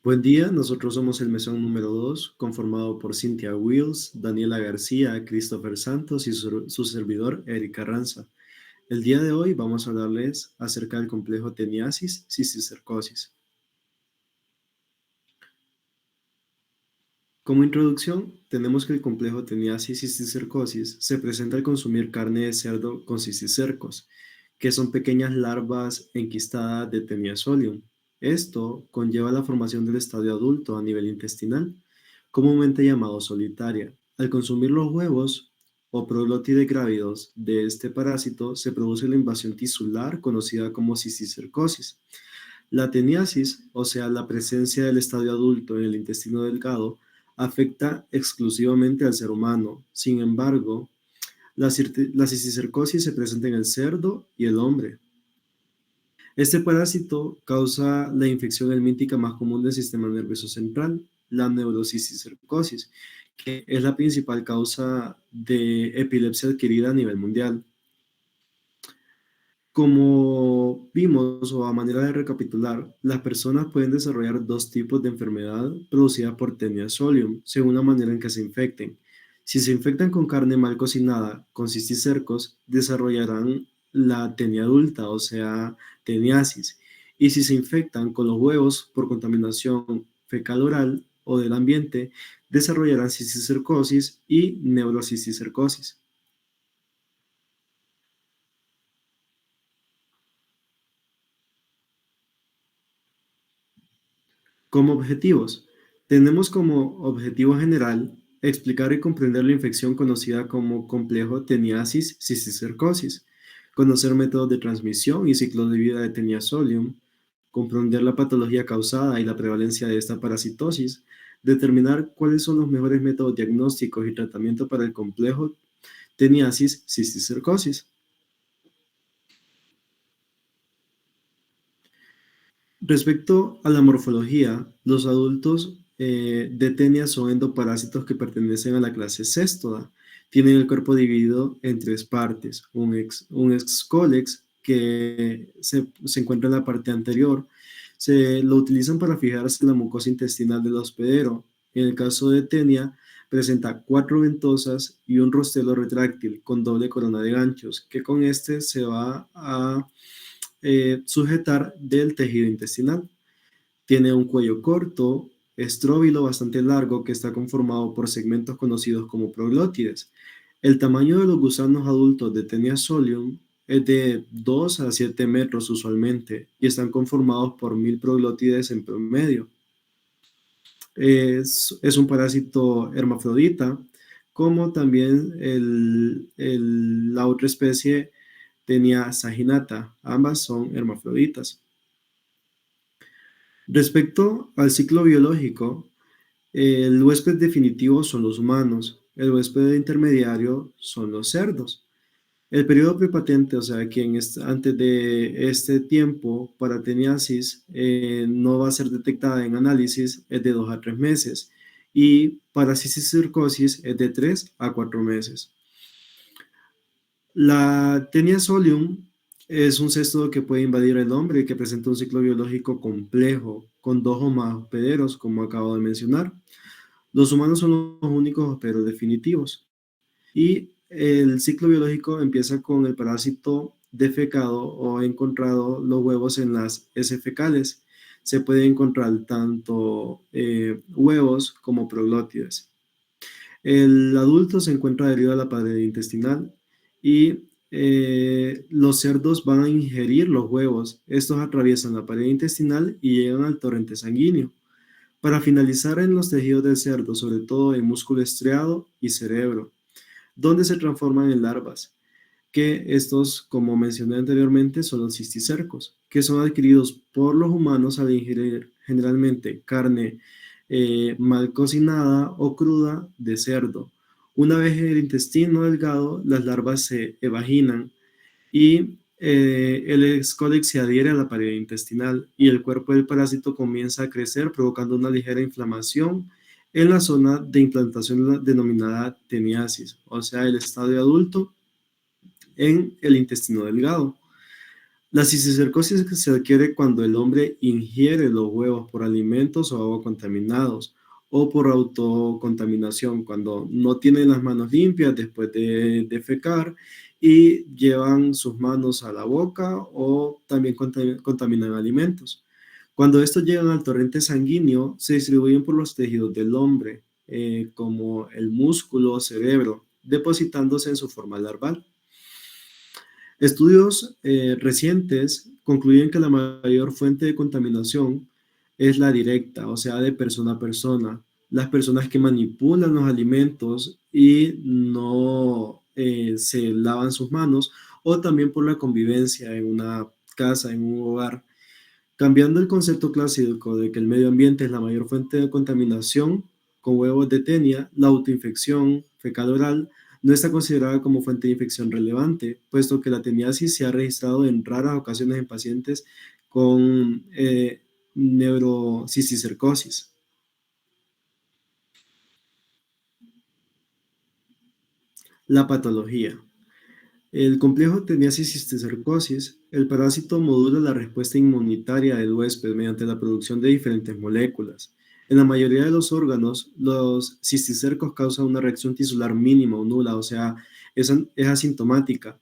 Buen día, nosotros somos el mesón número 2, conformado por Cynthia Wills, Daniela García, Christopher Santos y su servidor Eric Carranza. El día de hoy vamos a hablarles acerca del complejo teniasis cisticercosis. Como introducción, tenemos que el complejo teniasis cisticercosis se presenta al consumir carne de cerdo con cisticercos, que son pequeñas larvas enquistadas de Teniasolium. Esto conlleva la formación del estadio adulto a nivel intestinal, comúnmente llamado solitaria. Al consumir los huevos o proglótides grávidos de este parásito, se produce la invasión tisular conocida como cisticercosis. La teniasis, o sea, la presencia del estadio adulto en el intestino delgado, afecta exclusivamente al ser humano. Sin embargo, la cisticercosis se presenta en el cerdo y el hombre. Este parásito causa la infección helmíntica más común del sistema nervioso central, la neurocisticercosis, que es la principal causa de epilepsia adquirida a nivel mundial. Como vimos, o a manera de recapitular, las personas pueden desarrollar dos tipos de enfermedad producida por Taenia solium, según la manera en que se infecten. Si se infectan con carne mal cocinada, con cisticercos, desarrollarán la tenia adulta, o sea, teniasis. Y si se infectan con los huevos por contaminación fecal oral o del ambiente, desarrollarán cisticercosis y neurocisticercosis. Como objetivos, tenemos como objetivo general explicar y comprender la infección conocida como complejo teniasis cisticercosis, conocer métodos de transmisión y ciclos de vida de Teniasolium, comprender la patología causada y la prevalencia de esta parasitosis, determinar cuáles son los mejores métodos diagnósticos y tratamiento para el complejo teniasis cisticercosis. Respecto a la morfología, los adultos de Tenia son endoparásitos que pertenecen a la clase Cestoda. Tienen el cuerpo dividido en tres partes: un excólex que se encuentra en la parte anterior. Se lo utilizan para fijarse en la mucosa intestinal del hospedero. En el caso de Tenia, presenta cuatro ventosas y un rostelo retráctil con doble corona de ganchos, que con este se va a sujetar del tejido intestinal. Tiene un cuello corto, estróbilo bastante largo que está conformado por segmentos conocidos como proglótides. El tamaño de los gusanos adultos de Taenia solium es de 2 a 7 metros usualmente y están conformados por 1000 proglótides en promedio. Es un parásito hermafrodita, como también la otra especie Taenia saginata. Ambas son hermafroditas. Respecto al ciclo biológico, el huésped definitivo son los humanos, el huésped intermediario son los cerdos. El periodo prepatente, o sea, quien es antes de este tiempo para teniasis no va a ser detectada en análisis, es de 2 a 3 meses, y para cisticercosis es de 3 a 4 meses. La Taenia solium es un cesto que puede invadir el hombre y que presenta un ciclo biológico complejo, con dos o más hospederos, como acabo de mencionar. Los humanos son los únicos hospederos definitivos. Y el ciclo biológico empieza con el parásito defecado o encontrado los huevos en las heces fecales. Se puede encontrar tanto huevos como proglótides. El adulto se encuentra adherido a la pared intestinal y los cerdos van a ingerir los huevos. Estos atraviesan la pared intestinal y llegan al torrente sanguíneo, para finalizar en los tejidos del cerdo, sobre todo en músculo estriado y cerebro, donde se transforman en larvas, que estos, como mencioné anteriormente, son los cisticercos, que son adquiridos por los humanos al ingerir generalmente carne mal cocinada o cruda de cerdo. Una vez en el intestino delgado, las larvas se evaginan y el escólex se adhiere a la pared intestinal y el cuerpo del parásito comienza a crecer, provocando una ligera inflamación en la zona de implantación denominada teniasis, o sea, el estadio adulto en el intestino delgado. La cisticercosis se adquiere cuando el hombre ingiere los huevos por alimentos o agua contaminados o por autocontaminación, cuando no tienen las manos limpias después de defecar y llevan sus manos a la boca o también contaminan alimentos. Cuando estos llegan al torrente sanguíneo, se distribuyen por los tejidos del hombre, como el músculo o cerebro, depositándose en su forma larval. Estudios recientes concluyen que la mayor fuente de contaminación es la directa, o sea, de persona a persona. Las personas que manipulan los alimentos y no se lavan sus manos, o también por la convivencia en una casa, en un hogar. Cambiando el concepto clásico de que el medio ambiente es la mayor fuente de contaminación con huevos de tenia, la autoinfección fecal oral no está considerada como fuente de infección relevante, puesto que la teniasis se ha registrado en raras ocasiones en pacientes con neurocisticercosis. La patología. El complejo teniasis cisticercosis, el parásito modula la respuesta inmunitaria del huésped mediante la producción de diferentes moléculas. En la mayoría de los órganos, los cisticercos causan una reacción tisular mínima o nula, o sea, es asintomática.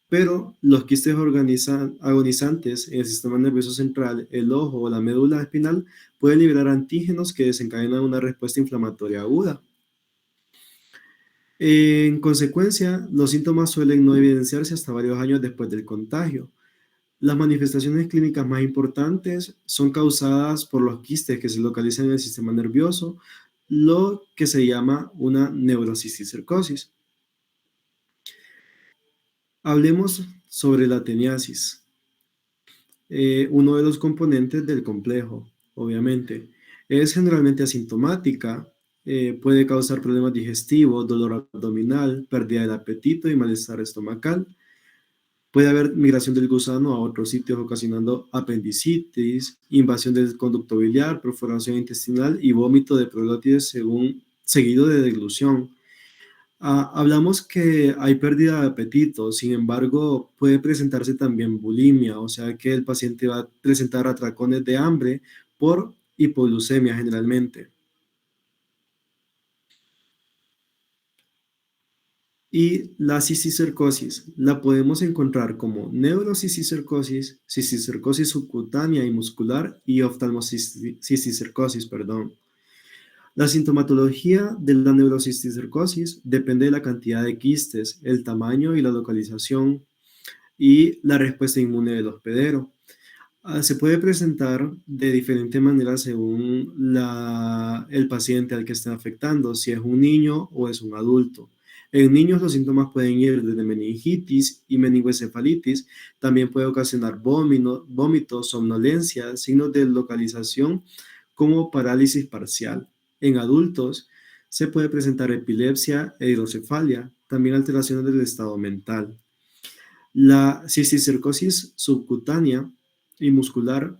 Pero los quistes agonizantes en el sistema nervioso central, el ojo o la médula espinal pueden liberar antígenos que desencadenan una respuesta inflamatoria aguda. En consecuencia, los síntomas suelen no evidenciarse hasta varios años después del contagio. Las manifestaciones clínicas más importantes son causadas por los quistes que se localizan en el sistema nervioso, lo que se llama una neurocisticercosis. Hablemos sobre la teniasis, uno de los componentes del complejo, obviamente. Es generalmente asintomática, puede causar problemas digestivos, dolor abdominal, pérdida del apetito y malestar estomacal. Puede haber migración del gusano a otros sitios ocasionando apendicitis, invasión del conducto biliar, perforación intestinal y vómito de proglótides seguido de deglución. Hablamos que hay pérdida de apetito, sin embargo, puede presentarse también bulimia, o sea que el paciente va a presentar atracones de hambre por hipoglucemia generalmente. Y la cisticercosis la podemos encontrar como neurocisticercosis, cisticercosis subcutánea y muscular y oftalmocisticercosis, perdón. La sintomatología de la neurocisticercosis depende de la cantidad de quistes, el tamaño y la localización y la respuesta inmune del hospedero. Se puede presentar de diferente manera según el paciente al que está afectando, si es un niño o es un adulto. En niños los síntomas pueden ir desde meningitis y meningoencefalitis, también puede ocasionar vómitos, somnolencia, signos de localización como parálisis parcial. En adultos se puede presentar epilepsia e hidrocefalia, también alteraciones del estado mental. La cisticercosis subcutánea y muscular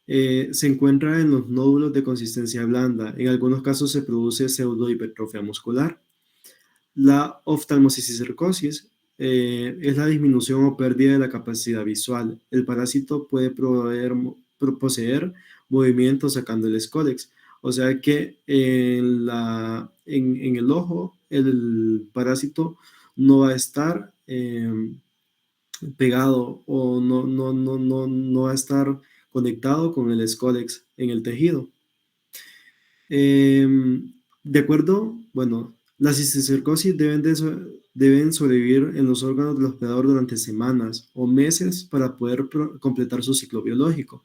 se encuentra en los nódulos de consistencia blanda. En algunos casos se produce pseudohipertrofia muscular. La oftalmocisticercosis es la disminución o pérdida de la capacidad visual. El parásito puede poseer movimientos sacando el escólex. O sea que en el ojo el parásito no va a estar pegado o no va a estar conectado con el escólex en el tejido. De acuerdo, bueno, las cisticercosis deben sobrevivir en los órganos del hospedador durante semanas o meses para poder completar su ciclo biológico.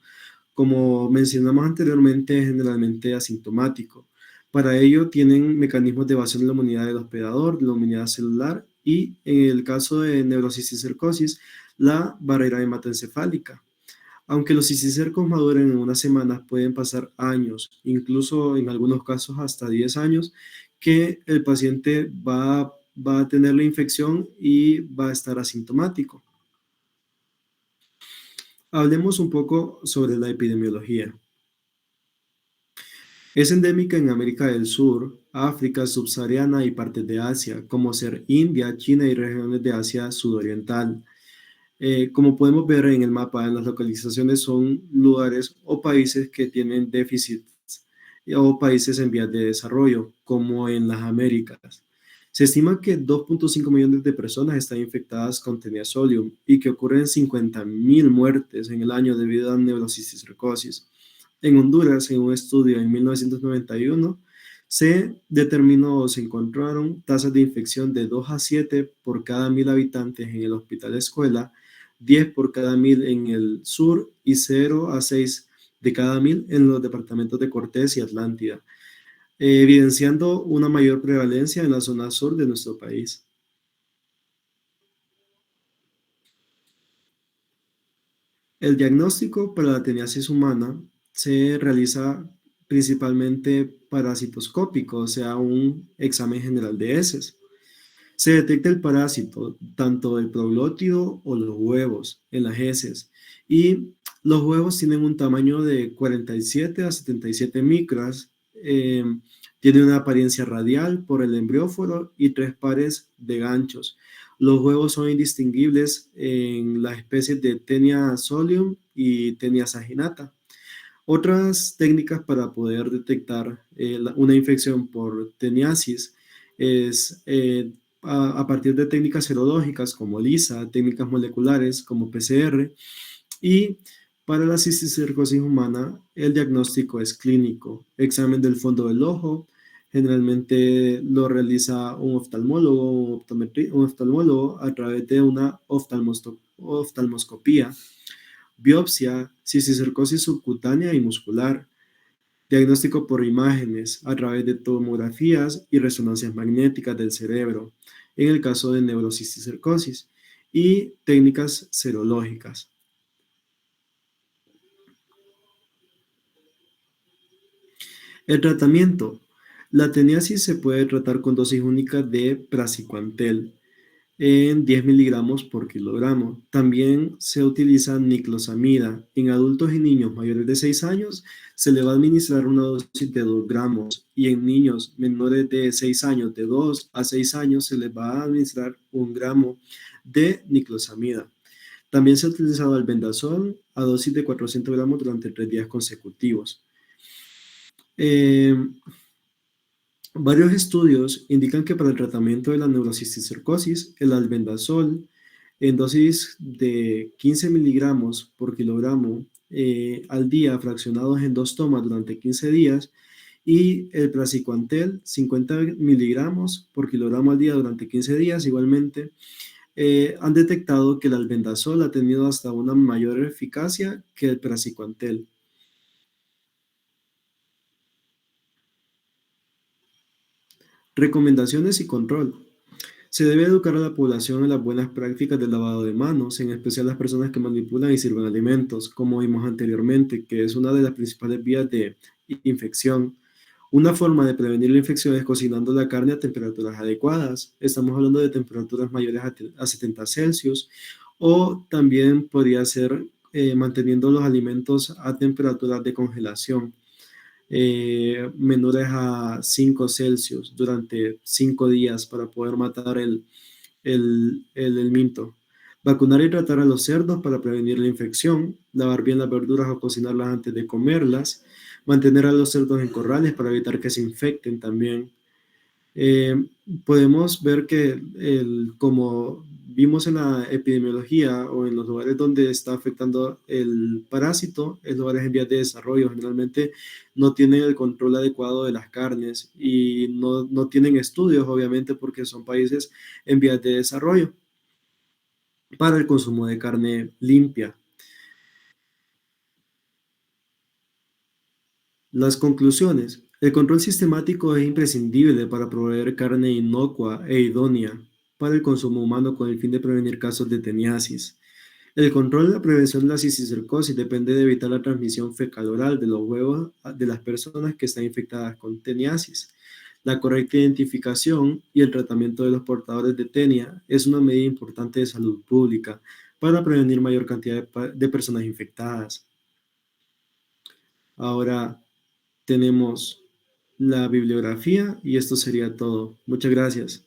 Como mencionamos anteriormente, es generalmente asintomático. Para ello tienen mecanismos de evasión de la inmunidad del hospedador, de la inmunidad celular y en el caso de neurocisticercosis, la barrera hematoencefálica. Aunque los cisticercos maduren en unas semanas, pueden pasar años, incluso en algunos casos hasta 10 años, que el paciente va a tener la infección y va a estar asintomático. Hablemos un poco sobre la epidemiología. Es endémica en América del Sur, África subsahariana y partes de Asia, como ser India, China y regiones de Asia sudoriental. Como podemos ver en el mapa, las localizaciones son lugares o países que tienen déficits o países en vías de desarrollo, como en las Américas. Se estima que 2.5 millones de personas están infectadas con Tenia Solium y que ocurren 50.000 muertes en el año debido a neurocisticercosis. En Honduras, en un estudio en 1991, se determinó o se encontraron tasas de infección de 2 a 7 por cada 1.000 habitantes en el hospital escuela, 10 por cada 1.000 en el sur y 0 a 6 de cada 1.000 en los departamentos de Cortés y Atlántida, evidenciando una mayor prevalencia en la zona sur de nuestro país. El diagnóstico para la teniasis humana se realiza principalmente parasitoscópico, o sea, un examen general de heces. Se detecta el parásito, tanto el proglótido o los huevos en las heces. Y los huevos tienen un tamaño de 47 a 77 micras. Tiene una apariencia radial por el embrióforo y 3 pares de ganchos. Los huevos son indistinguibles en las especies de Taenia solium y Taenia saginata. Otras técnicas para poder detectar una infección por teniasis es a partir de técnicas serológicas como ELISA, técnicas moleculares como PCR, y para la cisticercosis humana el diagnóstico es clínico, examen del fondo del ojo, generalmente lo realiza un oftalmólogo, un oftalmólogo a través de una oftalmoscopía, biopsia, cisticercosis subcutánea y muscular, diagnóstico por imágenes a través de tomografías y resonancias magnéticas del cerebro, en el caso de neurocisticercosis, y técnicas serológicas. El tratamiento. La teniasis se puede tratar con dosis única de praziquantel en 10 miligramos por kilogramo. También se utiliza niclosamida. En adultos y niños mayores de 6 años se le va a administrar una dosis de 2 gramos y en niños menores de 6 años, de 2 a 6 años, se les va a administrar 1 gramo de niclosamida. También se ha utilizado albendazol a dosis de 400 gramos durante 3 días consecutivos. Eh, Varios estudios indican que para el tratamiento de la neurocisticercosis, el albendazol en dosis de 15 miligramos por kilogramo al día, fraccionados en 2 tomas durante 15 días, y el praziquantel, 50 miligramos por kilogramo al día durante 15 días, igualmente, han detectado que el albendazol ha tenido hasta una mayor eficacia que el praziquantel. Recomendaciones y control. Se debe educar a la población en las buenas prácticas del lavado de manos, en especial las personas que manipulan y sirven alimentos, como vimos anteriormente, que es una de las principales vías de infección. Una forma de prevenir la infección es cocinando la carne a temperaturas adecuadas. Estamos hablando de temperaturas mayores a 70 Celsius, o también podría ser manteniendo los alimentos a temperaturas de congelación menores a 5 Celsius durante 5 días para poder matar el minto. Vacunar y tratar a los cerdos para prevenir la infección, lavar bien las verduras o cocinarlas antes de comerlas, mantener a los cerdos en corrales para evitar que se infecten también. Eh, Podemos ver que como vimos en la epidemiología o en los lugares donde está afectando el parásito, en lugares en vías de desarrollo, generalmente no tienen el control adecuado de las carnes y no tienen estudios, obviamente, porque son países en vías de desarrollo para el consumo de carne limpia. Las conclusiones. El control sistemático es imprescindible para proveer carne inocua e idónea para el consumo humano con el fin de prevenir casos de teniasis. El control de la prevención de la cisticercosis depende de evitar la transmisión fecal-oral de los huevos de las personas que están infectadas con teniasis. La correcta identificación y el tratamiento de los portadores de tenia es una medida importante de salud pública para prevenir mayor cantidad de personas infectadas. Ahora, tenemos la bibliografía y esto sería todo. Muchas gracias.